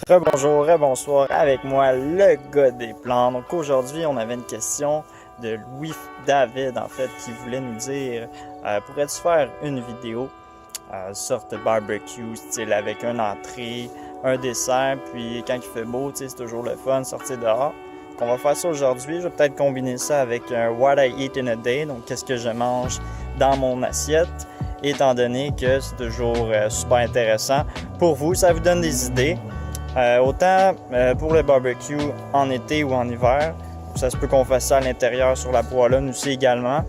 Rebonjour, rebonsoir, avec moi le gars des plans. Donc aujourd'hui on avait une question de Louis David en fait qui voulait nous dire pourrais-tu faire une vidéo sorte barbecue style avec une entrée, un dessert, puis quand il fait beau, tu sais, c'est toujours le fun sortir dehors. Donc on va faire ça aujourd'hui, je vais peut-être combiner ça avec un What I Eat in a Day, donc qu'est-ce que je mange dans mon assiette, étant donné que c'est toujours super intéressant pour vous, ça vous donne des idées. Autant pour le barbecue en été ou en hiver, ça se peut qu'on fasse ça à l'intérieur sur la poêlonne aussi également,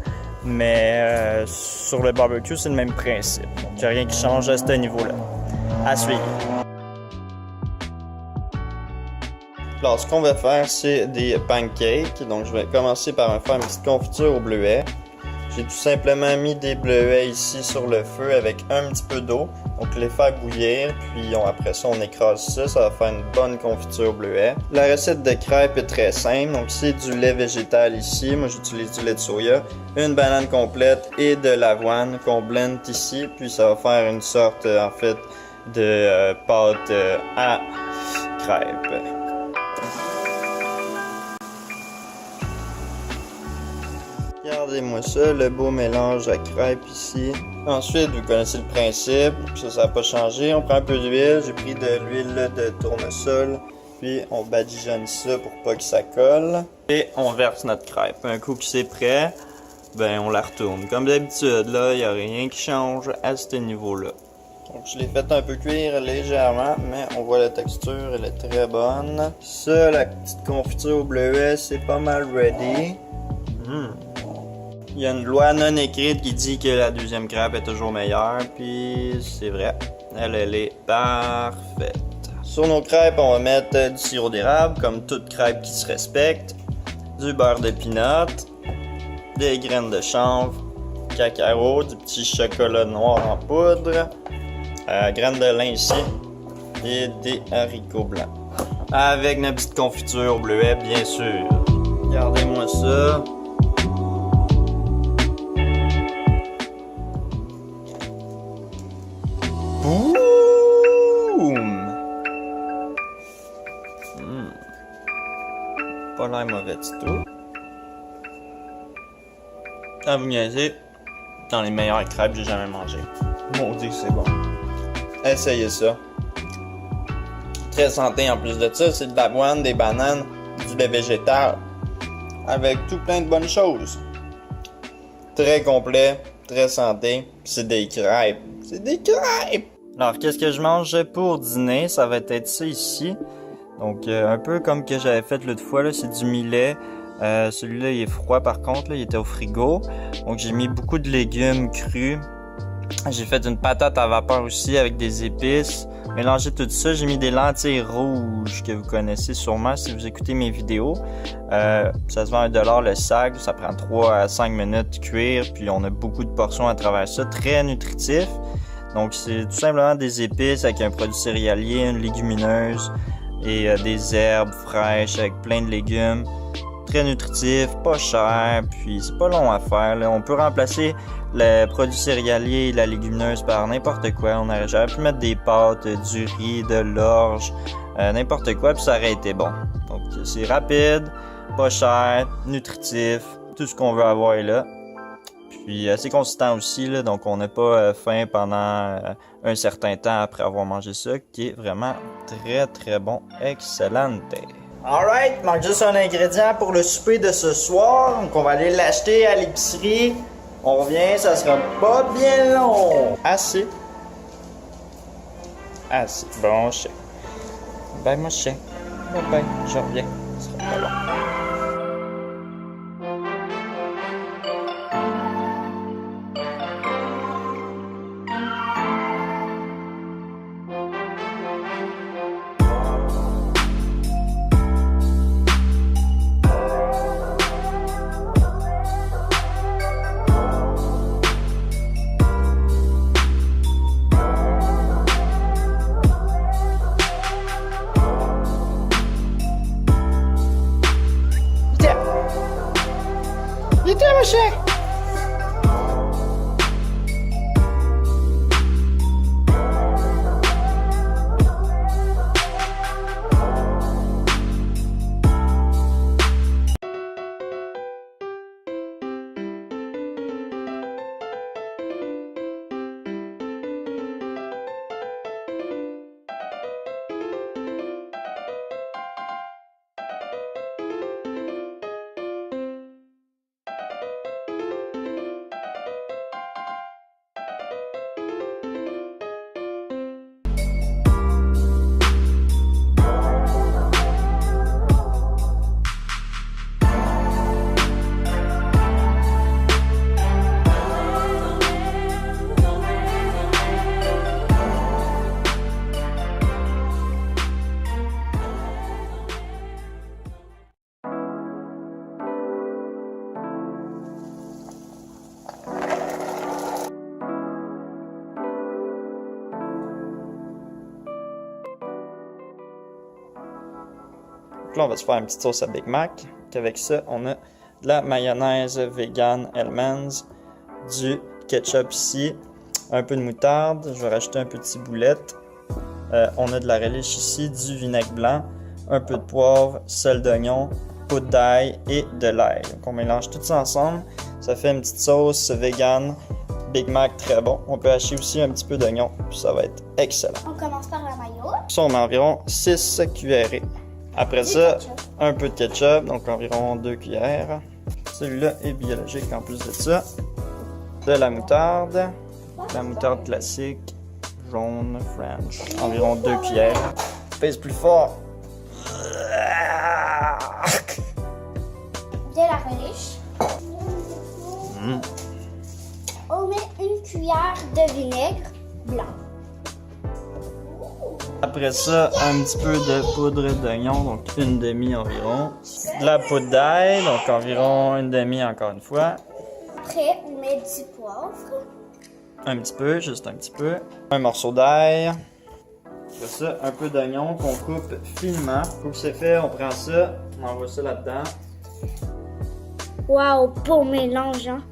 mais sur le barbecue c'est le même principe, donc il n'y a rien qui change à ce niveau-là. À suivre. Alors ce qu'on va faire c'est des pancakes, donc je vais commencer par faire une petite confiture au bleuet. J'ai tout simplement mis des bleuets ici sur le feu avec un petit peu d'eau. Donc les faire bouillir, puis après ça on écrase ça, ça va faire une bonne confiture au bleuet. La recette de crêpes est très simple, donc c'est du lait végétal ici, moi j'utilise du lait de soya, une banane complète et de l'avoine qu'on blende ici, puis ça va faire une sorte en fait de pâte à crêpes. Regardez-moi ça, le beau mélange à crêpes ici. Ensuite, vous connaissez le principe, ça n'a pas changé. On prend un peu d'huile, j'ai pris de l'huile de tournesol, puis on badigeonne ça pour pas que ça colle. Et on verse notre crêpe. Un coup que c'est prêt, ben on la retourne. Comme d'habitude, là, il n'y a rien qui change à ce niveau-là. Donc je l'ai fait un peu cuire légèrement, mais on voit la texture, elle est très bonne. Ça, la petite confiture au bleuet, c'est pas mal ready. Il y a une loi non écrite qui dit que la deuxième crêpe est toujours meilleure, puis c'est vrai, elle est parfaite. Sur nos crêpes, on va mettre du sirop d'érable, comme toute crêpe qui se respecte, du beurre de pinot, des graines de chanvre, cacao, du petit chocolat noir en poudre, graines de lin ici, et des haricots blancs. Avec notre petite confiture au bleuet, bien sûr. Regardez-moi ça. Pas l'air mauvais du tout. À vous niaiser, dans les meilleures crêpes que j'ai jamais mangé. Maudit que c'est bon. Essayez ça. Très santé en plus de ça, c'est de l'avoine, des bananes, du lait végétal. Avec tout plein de bonnes choses. Très complet, très santé, c'est des crêpes. C'est des crêpes! Alors qu'est-ce que je mange pour dîner? Ça va être ça ici. Donc un peu comme que j'avais fait l'autre fois, là, c'est du millet. Celui-là il est froid par contre, là, il était au frigo. Donc j'ai mis beaucoup de légumes crus. J'ai fait une patate à vapeur aussi avec des épices. Mélangé tout ça, j'ai mis des lentilles rouges que vous connaissez sûrement si vous écoutez mes vidéos. Ça se vend $1 le sac, ça prend 3 à 5 minutes de cuire, puis on a beaucoup de portions à travers ça, très nutritif. Donc c'est tout simplement des épices avec un produit céréalier, une légumineuse et des herbes fraîches avec plein de légumes. Très nutritif, pas cher, puis c'est pas long à faire, là. On peut remplacer le produit céréalier et la légumineuse par n'importe quoi. J'aurais pu mettre des pâtes, du riz, de l'orge, n'importe quoi, puis ça aurait été bon. Donc c'est rapide, pas cher, nutritif, tout ce qu'on veut avoir est là. Puis assez consistant aussi, là, donc on n'a pas faim pendant un certain temps après avoir mangé ça, qui est vraiment très très bon, excellente. Alright, manque juste un ingrédient pour le souper de ce soir, donc on va aller l'acheter à l'épicerie. On revient, ça sera pas bien long. Assez. Bon, je sais. Bye, mon chien. Bye bye, je reviens. Ça sera pas long. Donc là, on va se faire une petite sauce à Big Mac. Donc avec ça, on a de la mayonnaise vegan Hellmann's, du ketchup ici, un peu de moutarde. Je vais rajouter un peu de ciboulette. On a de la relish ici, du vinaigre blanc, un peu de poivre, sel d'oignon, poudre d'ail et de l'ail. Donc on mélange tout ça ensemble. Ça fait une petite sauce vegan Big Mac très bon. On peut hacher aussi un petit peu d'oignon, puis ça va être excellent. On commence par la mayo. Ça, on met environ 6 cuillerées. Après ça, un peu de ketchup, donc environ 2 cuillères. Celui-là est biologique en plus de ça. De la moutarde classique, jaune, French, environ 2 cuillères. Pèse plus fort. De la relish. On met une cuillère de vinaigre blanc. Après ça, un petit peu de poudre d'oignon, donc une demi environ. De la poudre d'ail, donc environ une demi encore une fois. Après, on met du poivre. Un petit peu, juste un petit peu. Un morceau d'ail. Après ça, un peu d'oignon qu'on coupe finement. Une fois que c'est fait, on prend ça, on envoie ça là-dedans. Wow, beau mélange, hein?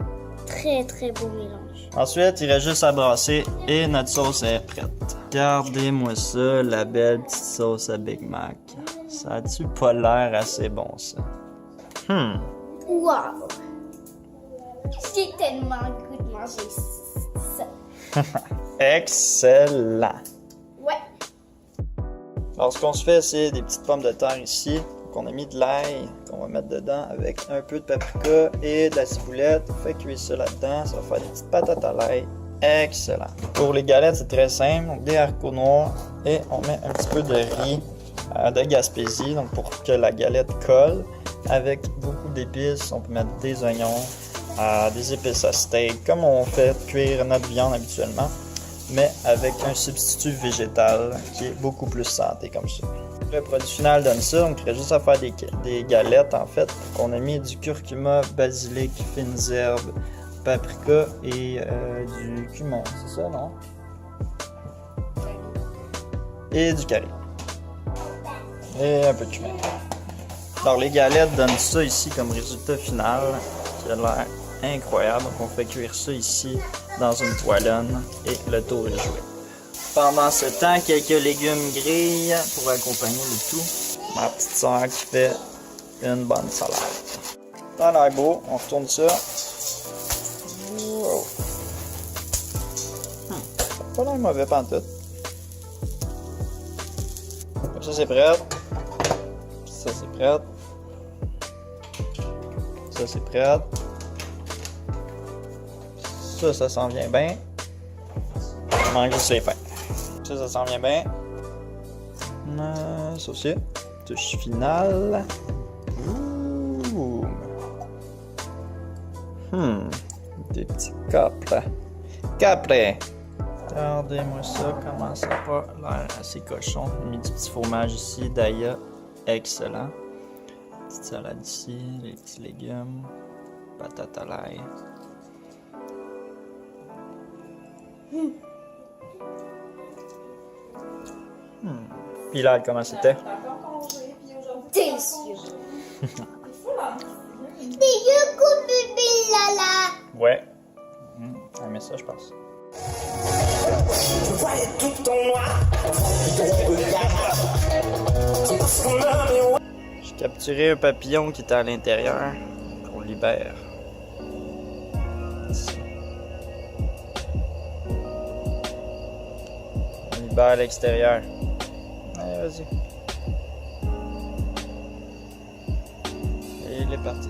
Très, très beau mélange. Ensuite, il reste juste à brasser et notre sauce est prête. Regardez-moi ça, la belle petite sauce à Big Mac. Ça a-tu pas l'air assez bon, ça? Wow! J'ai tellement le goût de manger ça. Excellent! Ouais. Alors, ce qu'on se fait, c'est des petites pommes de terre ici. On a mis de l'ail qu'on va mettre dedans avec un peu de paprika et de la ciboulette. On fait cuire ça là-dedans. Ça va faire des petites patates à l'ail. Excellent. Pour les galettes, c'est très simple. Donc, des haricots noirs et on met un petit peu de riz de Gaspésie, donc pour que la galette colle. Avec beaucoup d'épices, on peut mettre des oignons, des épices à steak, comme on fait cuire notre viande habituellement, mais avec un substitut végétal qui est beaucoup plus santé comme ça. Le produit final donne ça, donc il reste juste à faire des galettes en fait. On a mis du curcuma, basilic, fines herbes, paprika et du cumin, c'est ça, non? Et du curry. Et un peu de cumin. Alors les galettes donnent ça ici comme résultat final, qui a l'air incroyable. Donc on fait cuire ça ici dans une poêlonne et le tour est joué. Pendant ce temps, quelques légumes grillent pour accompagner le tout. Ma petite sœur qui fait une bonne salade. Ça a l'air beau, on retourne ça. Wow. Pas l'air mauvais pantoute. Ça c'est prêt. Ça c'est prêt. Ça c'est prêt. Ça s'en vient bien. On mange juste les pains. Ça s'en vient bien. Ça aussi. Touche finale. Ouh. Des petits capres. Capres. Regardez-moi ça, comment ça pas l'air assez cochon. J'ai mis du petit fromage ici, d'ailleurs. Excellent. Petite salade ici, les petits légumes. Patates à l'ail. Pilal, comment c'était? Délicieux. Délicieux comme bébé Lala. Ouais. On met ça, je pense. J'ai capturé un papillon qui était à l'intérieur. Qu'on libère. Ici. On libère à l'extérieur. Allez, vas-y. Et il est parti.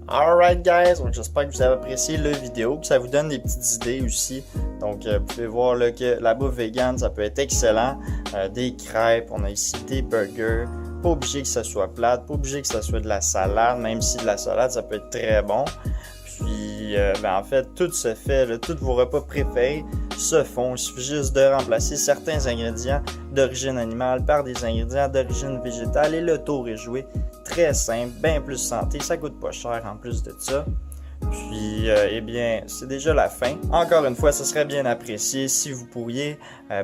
Alright guys, donc j'espère que vous avez apprécié la vidéo, que ça vous donne des petites idées aussi. Donc vous pouvez voir là, que la bouffe vegan, ça peut être excellent. Des crêpes, on a ici des burgers. Pas obligé que ça soit plate, pas obligé que ça soit de la salade, même si de la salade, ça peut être très bon. Puis en fait, tout se fait, là, tous vos repas préférés se font. Il suffit juste de remplacer certains ingrédients d'origine animale par des ingrédients d'origine végétale et le tour est joué. Très simple, bien plus santé, ça coûte pas cher en plus de ça. Puis, eh bien, c'est déjà la fin. Encore une fois, ce serait bien apprécié si vous pourriez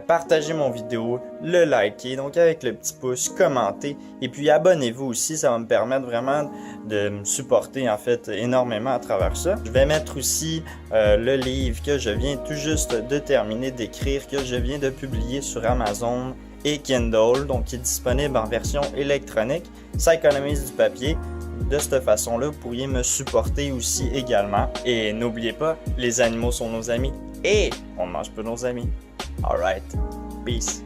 partager mon vidéo, le liker, donc avec le petit pouce, commenter, et puis abonnez-vous aussi, ça va me permettre vraiment de me supporter en fait énormément à travers ça. Je vais mettre aussi le livre que je viens tout juste de terminer d'écrire, que je viens de publier sur Amazon et Kindle, donc qui est disponible en version électronique. Ça économise du papier. De cette façon-là, vous pourriez me supporter aussi également. Et n'oubliez pas, les animaux sont nos amis. Et on ne mange pas nos amis. Alright, peace.